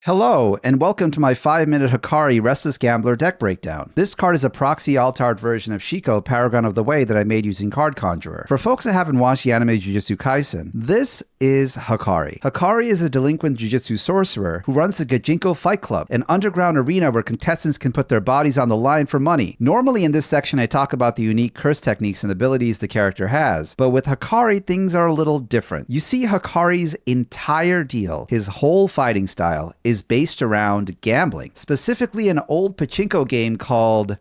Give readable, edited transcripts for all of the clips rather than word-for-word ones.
Hello, and welcome to my 5-minute Hikari Restless Gambler deck breakdown. This card is a proxy alt-art version of Shiko, Paragon of the Way, that I made using Card Conjurer. For folks that haven't watched the anime Jujutsu Kaisen, this is Hakari. Hakari is a delinquent Jujutsu sorcerer who runs the Gajinko Fight Club, an underground arena where contestants can put their bodies on the line for money. Normally in this section I talk about the unique curse techniques and abilities the character has, but with Hakari things are a little different. You see, Hakari's entire deal, his whole fighting style, is based around gambling, specifically an old pachinko game called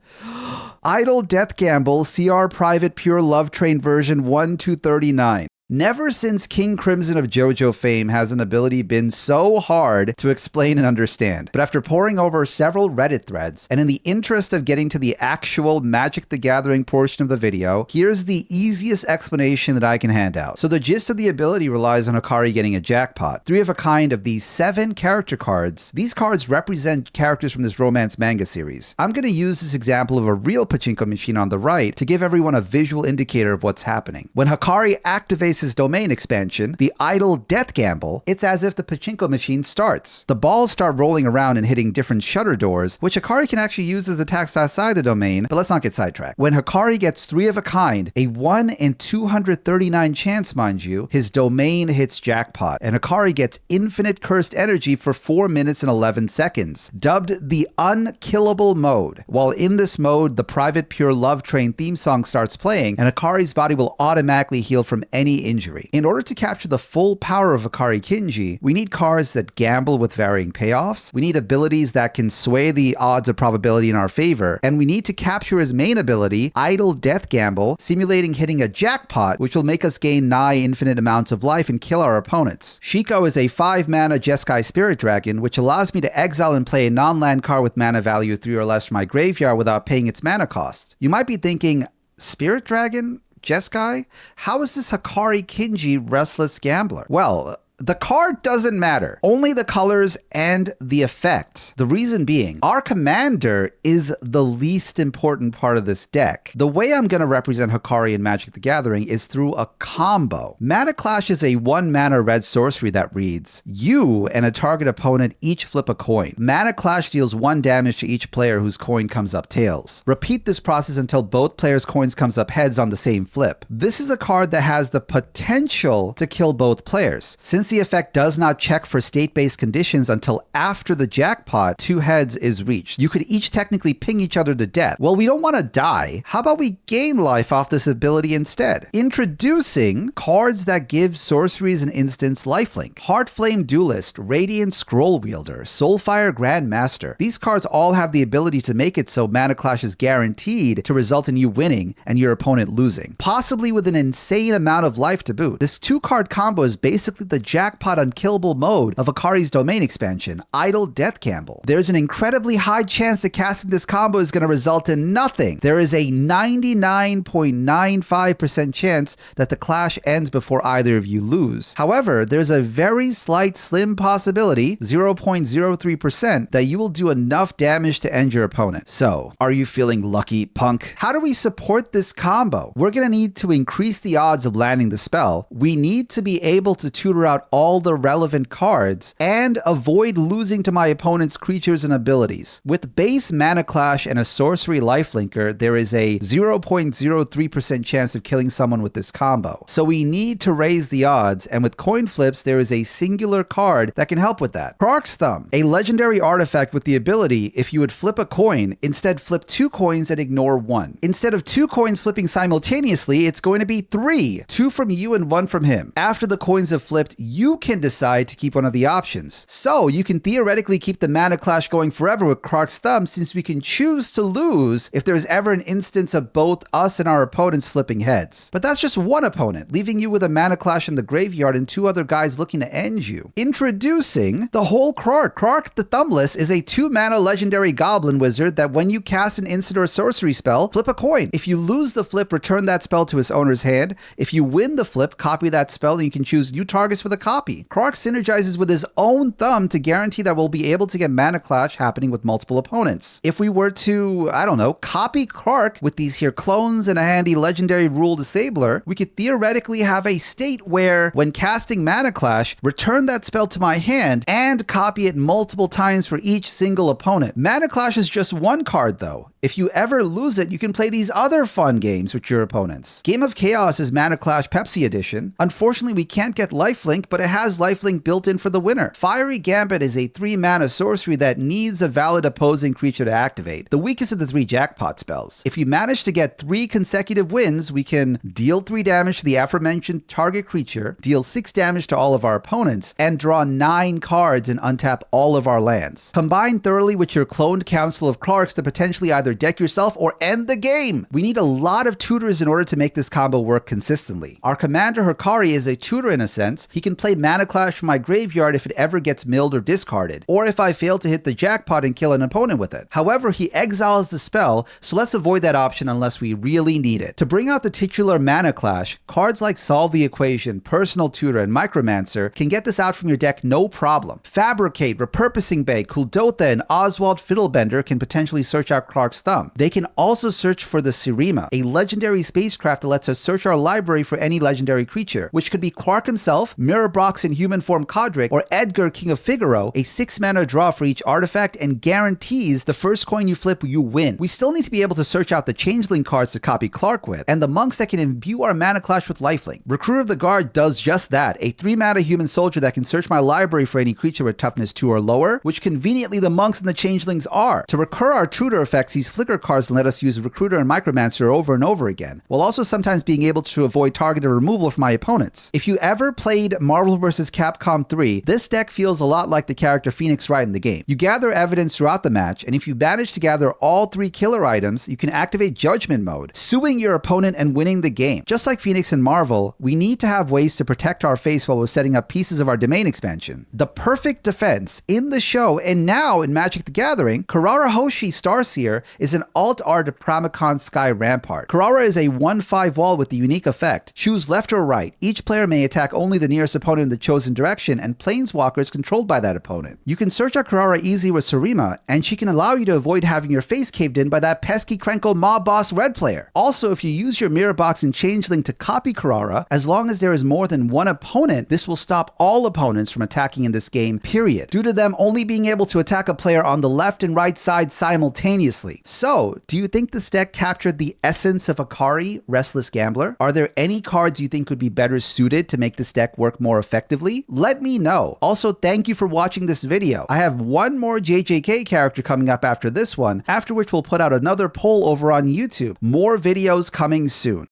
Idle Death Gamble CR Private Pure Love Train version 1-39. Never since King Crimson of JoJo fame has an ability been so hard to explain and understand. But after poring over several Reddit threads, and in the interest of getting to the actual Magic the Gathering portion of the video, here's the easiest explanation that I can hand out. So the gist of the ability relies on Hikari getting a jackpot. 3 of a kind of these 7 character cards. These cards represent characters from this romance manga series. I'm going to use this example of a real pachinko machine on the right to give everyone a visual indicator of what's happening. When Hikari activates his domain expansion, the Idle Death Gamble, it's as if the pachinko machine starts. The balls start rolling around and hitting different shutter doors, which Hikari can actually use as attacks outside the domain, but let's not get sidetracked. When Hikari gets 3 of a kind, a 1 in 239 chance, mind you, his domain hits jackpot, and Hikari gets infinite cursed energy for 4 minutes and 11 seconds, dubbed the unkillable mode. While in this mode, the Private Pure Love Train theme song starts playing, and Hikari's body will automatically heal from any injury. In order to capture the full power of Hikari Kinji, we need cards that gamble with varying payoffs, we need abilities that can sway the odds of probability in our favor, and we need to capture his main ability, Idle Death Gamble, simulating hitting a jackpot, which will make us gain nigh infinite amounts of life and kill our opponents. Shiko is a 5-mana Jeskai Spirit Dragon, which allows me to exile and play a non-land card with mana value 3 or less from my graveyard without paying its mana cost. You might be thinking, Spirit Dragon? Jeskai? How is this Hikari Kinji Restless Gambler? Well, the card doesn't matter, only the colors and the effect. The reason being, our commander is the least important part of this deck. The way I'm going to represent Hikari in Magic the Gathering is through a combo. Mana Clash is a 1-mana red sorcery that reads, you and a target opponent each flip a coin. Mana Clash deals 1 damage to each player whose coin comes up tails. Repeat this process until both players' coins comes up heads on the same flip. This is a card that has the potential to kill both players. Since the effect does not check for state-based conditions until after the jackpot 2 heads is reached. You could each technically ping each other to death. Well, we don't want to die. How about we gain life off this ability instead? Introducing cards that give sorceries and instants lifelink. Heartflame Duelist, Radiant Scroll Wielder, Soulfire Grandmaster. These cards all have the ability to make it so Mana Clash is guaranteed to result in you winning and your opponent losing, possibly with an insane amount of life to boot. This 2-card combo is basically the jackpot unkillable mode of Hikari's domain expansion, Idle Death Gamble. There's an incredibly high chance that casting this combo is going to result in nothing. There is a 99.95% chance that the clash ends before either of you lose. However, there's a very slight slim possibility, 0.03%, that you will do enough damage to end your opponent. So, are you feeling lucky, punk? How do we support this combo? We're going to need to increase the odds of landing the spell. We need to be able to tutor out all the relevant cards and avoid losing to my opponent's creatures and abilities. With base Mana Clash and a sorcery lifelinker, there is a 0.03% chance of killing someone with this combo. So we need to raise the odds, and with coin flips, there is a singular card that can help with that. Krark's Thumb, a legendary artifact with the ability, if you would flip a coin, instead flip 2 coins and ignore 1. Instead of 2 coins flipping simultaneously, it's going to be 3. 2 from you and 1 from him. After the coins have flipped, you can decide to keep one of the options. So you can theoretically keep the Mana Clash going forever with Krark's Thumb, since we can choose to lose if there's ever an instance of both us and our opponents flipping heads. But that's just one opponent, leaving you with a Mana Clash in the graveyard and 2 other guys looking to end you. Introducing the whole Krark. Krark the Thumbless is a 2-mana legendary goblin wizard that when you cast an instant or sorcery spell, flip a coin. If you lose the flip, return that spell to its owner's hand. If you win the flip, copy that spell and you can choose new targets for the copy. Clark synergizes with his own thumb to guarantee that we'll be able to get mana clash happening with multiple opponents. If we were to, I don't know, copy Clark with these here clones and a handy legendary rule disabler, we could theoretically have a state where, when casting Mana Clash, return that spell to my hand and copy it multiple times for each single opponent. Mana Clash is just one card though. If you ever lose it, you can play these other fun games with your opponents. Game of Chaos is Mana Clash Pepsi Edition. Unfortunately, we can't get Lifelink, but it has Lifelink built in for the winner. Fiery Gambit is a 3-mana sorcery that needs a valid opposing creature to activate, the weakest of the 3 jackpot spells. If you manage to get 3 consecutive wins, we can deal 3 damage to the aforementioned target creature, deal 6 damage to all of our opponents, and draw 9 cards and untap all of our lands. Combine thoroughly with your cloned Council of Clarks to potentially either deck yourself or end the game. We need a lot of tutors in order to make this combo work consistently. Our commander Hikari is a tutor in a sense. He can play Mana Clash from my graveyard if it ever gets milled or discarded, or if I fail to hit the jackpot and kill an opponent with it. However, he exiles the spell, so let's avoid that option unless we really need it. To bring out the titular Mana Clash, cards like Solve the Equation, Personal Tutor, and Micromancer can get this out from your deck no problem. Fabricate, Repurposing Bay, Kuldotha, and Oswald Fiddlebender can potentially search out Clark's thumb. They can also search for the Sirima, a legendary spacecraft that lets us search our library for any legendary creature, which could be Clark himself, Mirrorbrox in human form Kodrick, or Edgar, King of Figaro, a 6-mana draw for each artifact and guarantees the first coin you flip, you win. We still need to be able to search out the Changeling cards to copy Clark with, and the monks that can imbue our Mana Clash with Lifelink. Recruiter of the Guard does just that, a 3-mana human soldier that can search my library for any creature with toughness 2 or lower, which conveniently the monks and the changelings are. To recur our Tutor effects, these flicker cards let us use Recruiter and Micromancer over and over again, while also sometimes being able to avoid targeted removal from my opponents. If you ever played Marvel vs. Capcom 3, this deck feels a lot like the character Phoenix Wright in the game. You gather evidence throughout the match, and if you manage to gather all 3 killer items, you can activate Judgment Mode, suing your opponent and winning the game. Just like Phoenix and Marvel, we need to have ways to protect our face while we're setting up pieces of our domain expansion. The perfect defense in the show and now in Magic the Gathering, Karara Hoshi Starseer is an alt-art Pramikon Sky Rampart. Karara is a 1/5 wall with the unique effect. Choose left or right. Each player may attack only the nearest opponent in the chosen direction, and planeswalkers controlled by that opponent. You can search out Karara easy with Sarima, and she can allow you to avoid having your face caved in by that pesky Krenko mob boss red player. Also, if you use your Mirror Box and Changeling to copy Karara, as long as there is more than one opponent, this will stop all opponents from attacking in this game, period, due to them only being able to attack a player on the left and right side simultaneously. So, do you think this deck captured the essence of Hakari, Restless Gambler? Are there any cards you think could be better suited to make this deck work more effectively? Let me know. Also, thank you for watching this video. I have one more JJK character coming up after this one, after which we'll put out another poll over on YouTube. More videos coming soon.